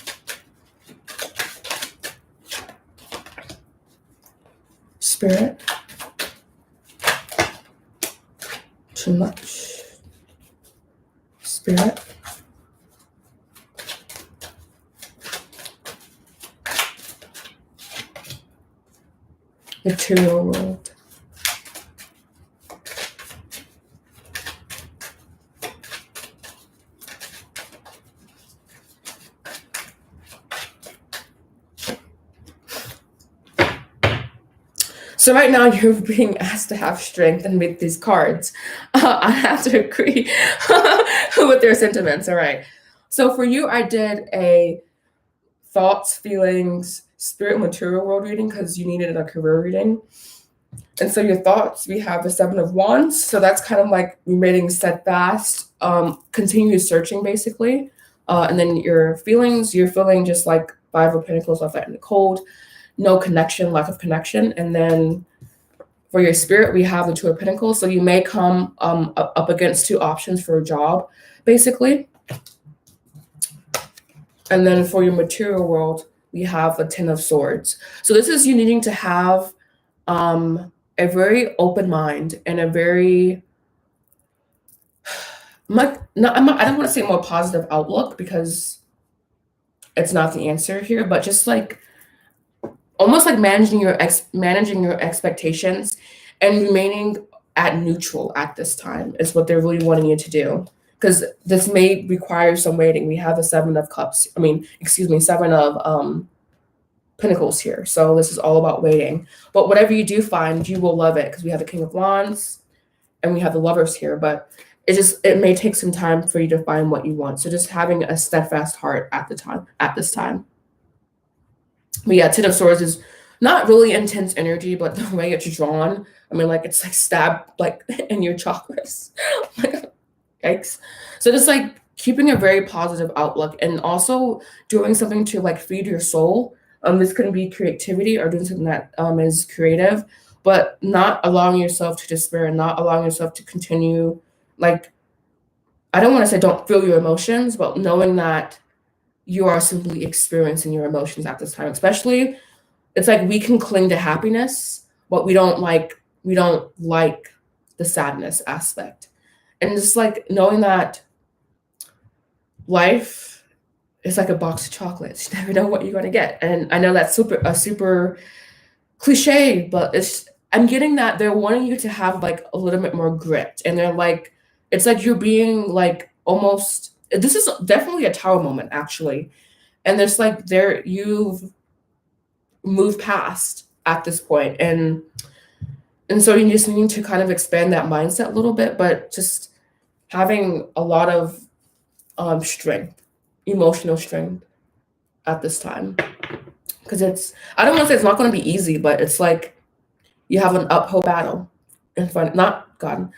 Spirit. Too much. Spirit. Material world. So right now you're being asked to have strength and make these cards. I have to agree with their sentiments. All right. So for you, I did a thoughts, feelings, spirit, material world reading because you needed a career reading. And so your thoughts, we have the Seven of Wands. So that's kind of like remaining steadfast, continue searching basically. And then your feelings, you're feeling just like Five of Pentacles left out in the cold. No connection, lack of connection. And then for your spirit, we have the Two of Pentacles. So you may come up against two options for a job, basically. And then for your material world, we have a Ten of Swords. So this is you needing to have a very open mind and a very, I don't want to say more positive outlook because it's not the answer here, but just like almost like managing your expectations and remaining at neutral at this time is what they're really wanting you to do. Because this may require some waiting. We have the Seven of Seven of Pentacles here. So this is all about waiting. But whatever you do find, you will love it because we have the King of Wands and we have the Lovers here. But it may take some time for you to find what you want. So just having a steadfast heart at this time. But yeah, Ten of Swords is not really intense energy, but the way it's drawn, I mean, like it's like stabbed like in your chakras. Yikes. So just like keeping a very positive outlook and also doing something to like feed your soul. This can be creativity or doing something that is creative, but not allowing yourself to despair and not allowing yourself to continue. Like, I don't want to say don't feel your emotions, but knowing that you are simply experiencing your emotions at this time. Especially, it's like we can cling to happiness, but we don't like the sadness aspect. And just like knowing that life is like a box of chocolates. You never know what you're going to get. And I know that's super cliche, but I'm getting that they're wanting you to have like a little bit more grit. And they're like, it's like you're being like almost, this is definitely a Tower moment actually. And there's like you've moved past at this point. And so you just need to kind of expand that mindset a little bit, but just having a lot of strength, emotional strength at this time. Because I don't want to say it's not going to be easy, but it's like you have an uphill battle in front, not an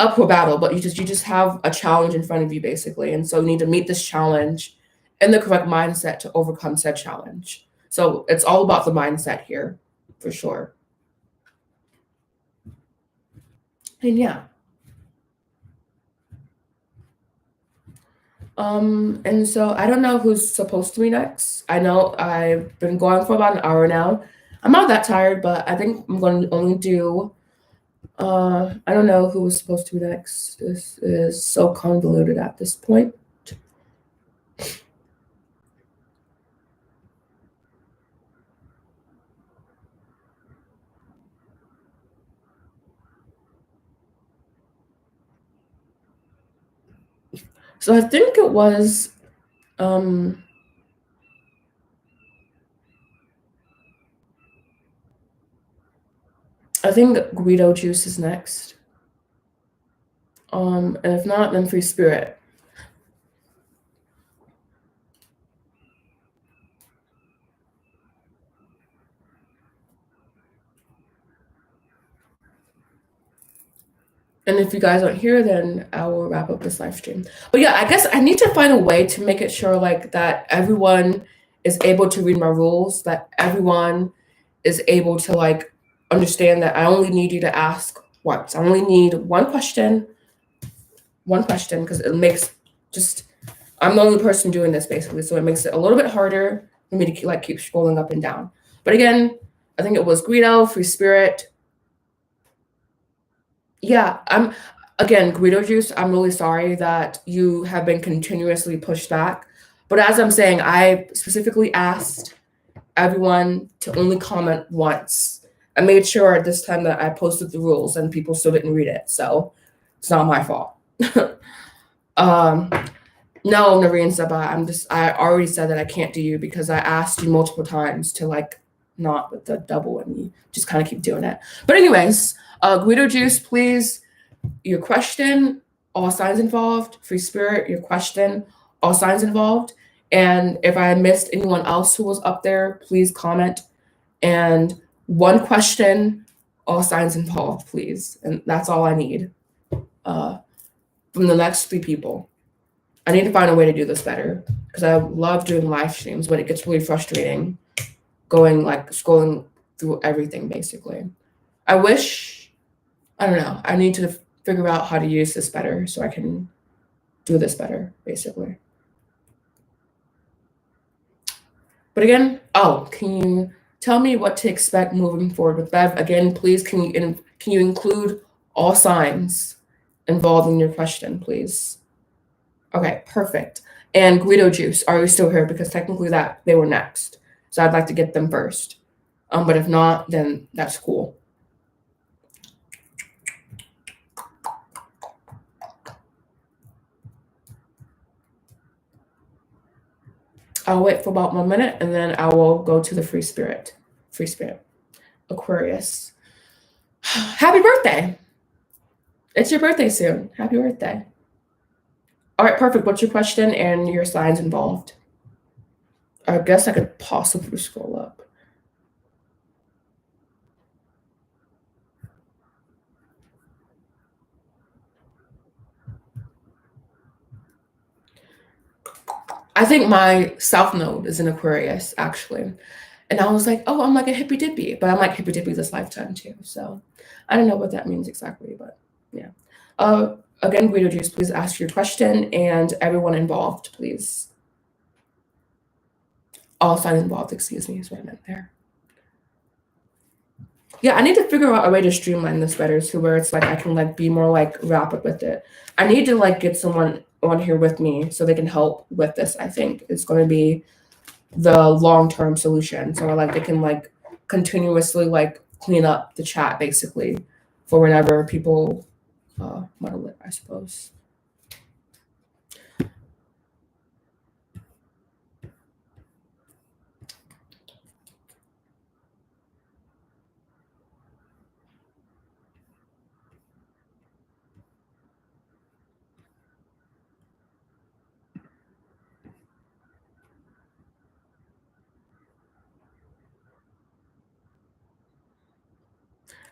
uphill battle, but you just have a challenge in front of you basically. And so you need to meet this challenge in the correct mindset to overcome said challenge. So it's all about the mindset here for sure. And yeah. And so I don't know who's supposed to be next. I know I've been going for about an hour now. I'm not that tired, but I think I'm going to only do, I don't know who was supposed to be next. This is so convoluted at this point. So I think it was, I think Guido Juice is next. And if not, then Free Spirit. And if you guys aren't here, then I will wrap up this live stream. But yeah, I guess I need to find a way to make it sure like that everyone is able to read my rules, that everyone is able to like understand that I only need you to ask once. I only need one question, because it makes I'm the only person doing this basically. So it makes it a little bit harder for me to keep scrolling up and down. But again, I think it was Guido, Free Spirit. Yeah, Guido Juice, I'm really sorry that you have been continuously pushed back. But as I'm saying, I specifically asked everyone to only comment once. I made sure at this time that I posted the rules and people still didn't read it. So it's not my fault. No, Nareen Sabah, I already said that I can't do you because I asked you multiple times to like not with the double and you just kind of keep doing it. But anyways, Guido Juice, please, your question, all signs involved. Free Spirit, your question, all signs involved. And if I missed anyone else who was up there, please comment. And one question, all signs involved, please. And that's all I need from the next 3 people. I need to find a way to do this better because I love doing live streams, but it gets really frustrating scrolling through everything basically. I don't know, I need to figure out how to use this better so I can do this better basically. But again, can you tell me what to expect moving forward with Bev? Again, please, can you include all signs involved in your question, please? Okay, perfect. And Guido Juice, are you still here? Because technically they were next. So I'd like to get them first. But if not, then that's cool. I'll wait for about 1 minute and then I will go to the Free Spirit. Aquarius. Happy birthday. It's your birthday soon. Happy birthday. All right, perfect. What's your question and your signs involved? I guess I could possibly scroll up. I think my South Node is in Aquarius, actually. And I was like, I'm like a hippy dippy, but I'm like hippy dippy this lifetime too. So I don't know what that means exactly, but yeah. Again, Guido Juice, please ask your question and everyone involved, please. All signs involved, excuse me, is what I meant there. Yeah, I need to figure out a way to streamline this better to where it's like I can like be more like rapid with it. I need to like get someone on here with me so they can help with this. I think it's going to be the long-term solution. So like they can like continuously like clean up the chat basically for whenever people want to live, I suppose.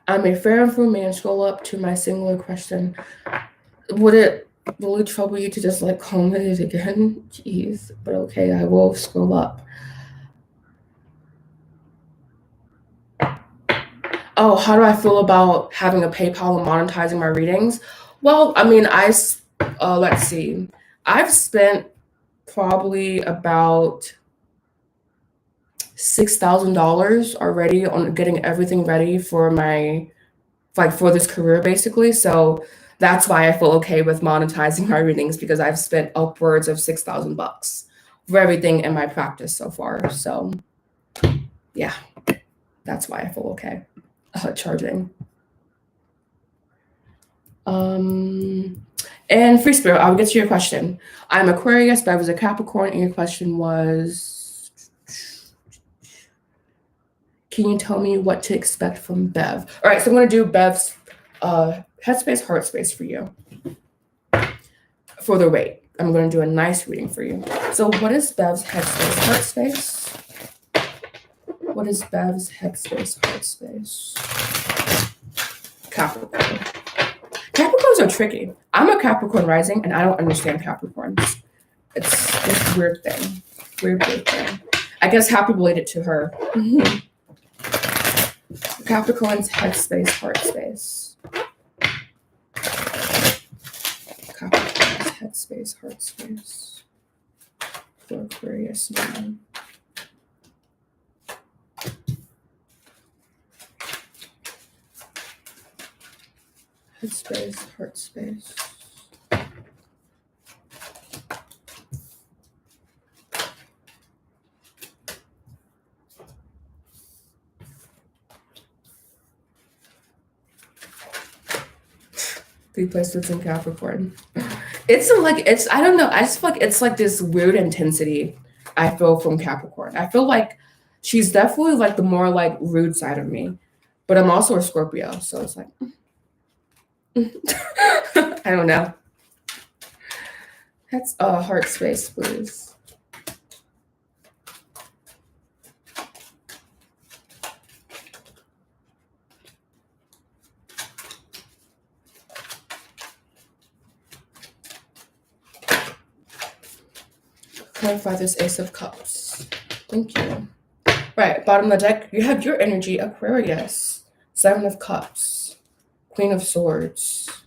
I'm a fair and full man. Scroll up to my singular question. Will it trouble you to just like comment it again? Jeez, but okay, I will scroll up. Oh, how do I feel about having a PayPal and monetizing my readings? Well, I mean, let's see. I've spent probably about $6,000 already on getting everything ready for for this career basically. So that's why I feel okay with monetizing my readings because I've spent upwards of $6,000 for everything in my practice so far. So yeah, that's why I feel okay charging. And Free Spirit, I'll get to your question. I'm Aquarius, Bev was a Capricorn, and your question was, can you tell me what to expect from Bev? All right, so I'm going to do Bev's headspace, heart space for you. For the rate, I'm going to do a nice reading for you. So what is Bev's headspace, heart space? What is Bev's headspace, heart space? Capricorn. Capricorns are tricky. I'm a Capricorn rising, and I don't understand Capricorns. It's a weird thing. Weird thing. I guess happy related to her. Capricorn's headspace, heart space. Capricorn's headspace, heart space. For Aquarius man. Headspace, heart space. Three placements in Capricorn. I don't know. I just feel like it's like this weird intensity I feel from Capricorn. I feel like she's definitely like the more like rude side of me, but I'm also a Scorpio, so it's like I don't know. That's heart space, please. Clarify this Ace of Cups. Thank you. Right, bottom of the deck, you have your energy, Aquarius. Seven of Cups. Queen of Swords.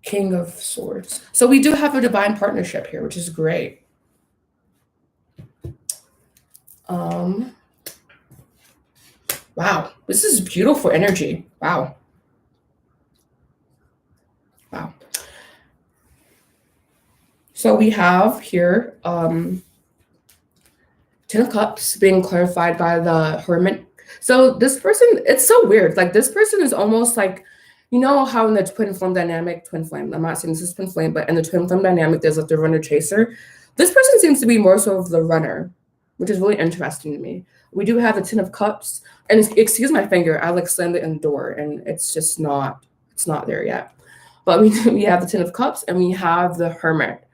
King of Swords. So we do have a divine partnership here, which is great. Wow, this is beautiful energy. Wow. So we have here Ten of Cups being clarified by the Hermit. So this person, it's so weird. Like this person is almost like, you know how in the twin flame, I'm not saying this is twin flame, but in the twin flame dynamic, there's like the runner chaser. This person seems to be more so of the runner, which is really interesting to me. We do have the Ten of Cups, and excuse my finger, I like slammed it in the door, and it's just not, it's not there yet. But we have the Ten of Cups, and we have the Hermit.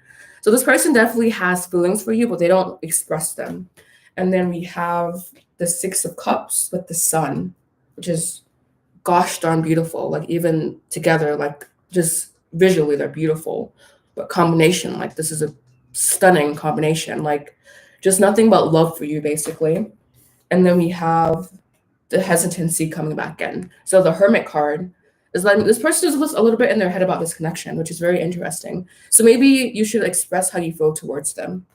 So this person definitely has feelings for you, but they don't express them. And then we have the Six of Cups with the Sun, which is gosh darn beautiful. Like even together, like just visually, they're beautiful. But combination, like this is a stunning combination. Like just nothing but love for you, basically. And then we have the hesitancy coming back in. So the Hermit card is like this person is a little bit in their head about this connection, which is very interesting. So maybe you should express how you feel towards them.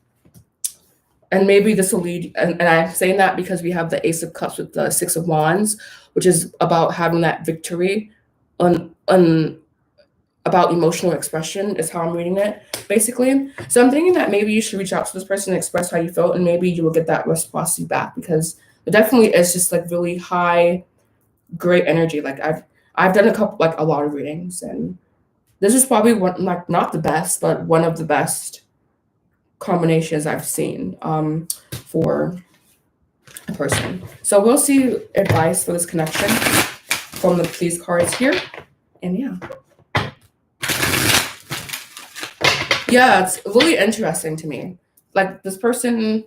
And maybe this will lead, and I'm saying that because we have the Ace of Cups with the Six of Wands, which is about having that victory on about emotional expression is how I'm reading it, basically. So I'm thinking that maybe you should reach out to this person and express how you felt, and maybe you will get that response back, because it definitely is just like really high, great energy. Like I've done a lot of readings, and this is probably one, like not the best, but one of the best combinations I've seen for a person. So we'll see advice for this connection from the Please cards here. And yeah, it's really interesting to me. Like this person,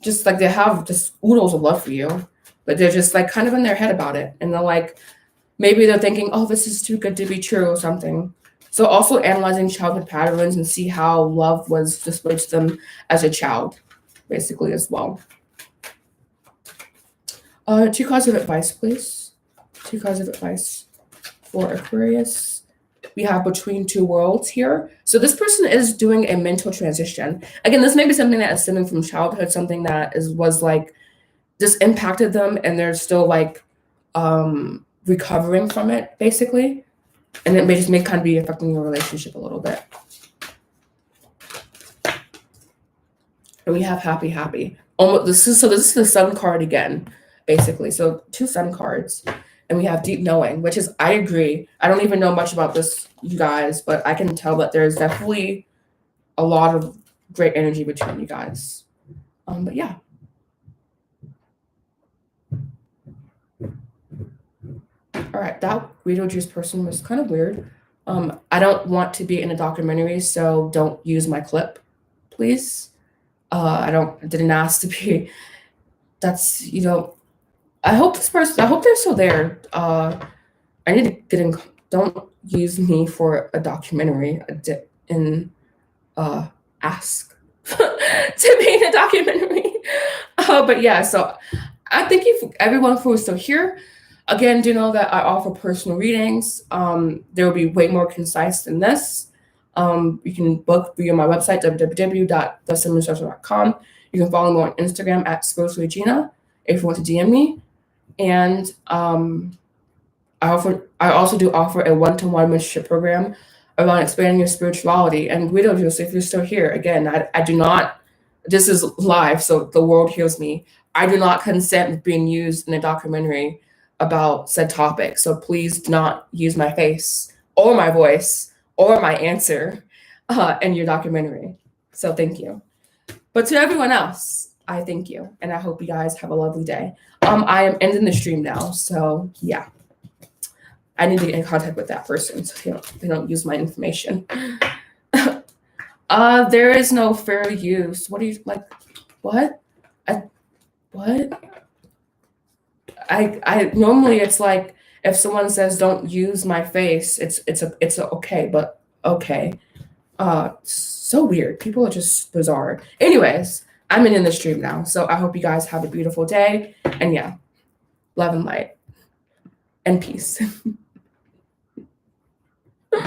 just like they have just oodles of love for you, but they're just like kind of in their head about it. And they're like, maybe they're thinking, oh, this is too good to be true or something. So also analyzing childhood patterns and see how love was displayed to them as a child, basically, as well. 2 cards of advice, please. 2 cards of advice for Aquarius. We have Between Two Worlds here. So this person is doing a mental transition. Again, this may be something that is stemming from childhood, something that was like, this impacted them and they're still like recovering from it, basically. And it may kind of be affecting your relationship a little bit. And we have happy. This is the Sun card again, basically. So 2 Sun cards. And we have deep knowing, which is, I agree. I don't even know much about this, you guys, but I can tell that there's definitely a lot of great energy between you guys. But yeah. All right, that Beetlejuice person was kind of weird. I don't want to be in a documentary, so don't use my clip, please. I didn't ask to be. That's, I hope they're still there. I need to get in. Don't use me for a documentary and ask to be in a documentary. But yeah, so I thank you for everyone who is still here. Again, do know that I offer personal readings. They will be way more concise than this. You can book via my website, www.thesummercircle.com. You can follow me on Instagram at spirituallygina if you want to DM me. And I also do offer a one-to-one mentorship program around expanding your spirituality. And Beetlejuice, if you're still here, again, I do not, this is live, so the world hears me. I do not consent with being used in a documentary about said topic. So please do not use my face or my voice or my answer in your documentary. So thank you. But to everyone else, I thank you. And I hope you guys have a lovely day. I am ending the stream now. So yeah, I need to get in contact with that person so they don't use my information. There is no fair use. What do you like? What? I normally it's like if someone says don't use my face, it's a okay, but okay. So weird. People are just bizarre. Anyways, I'm in the stream now, so I hope you guys have a beautiful day. And yeah, love and light and peace.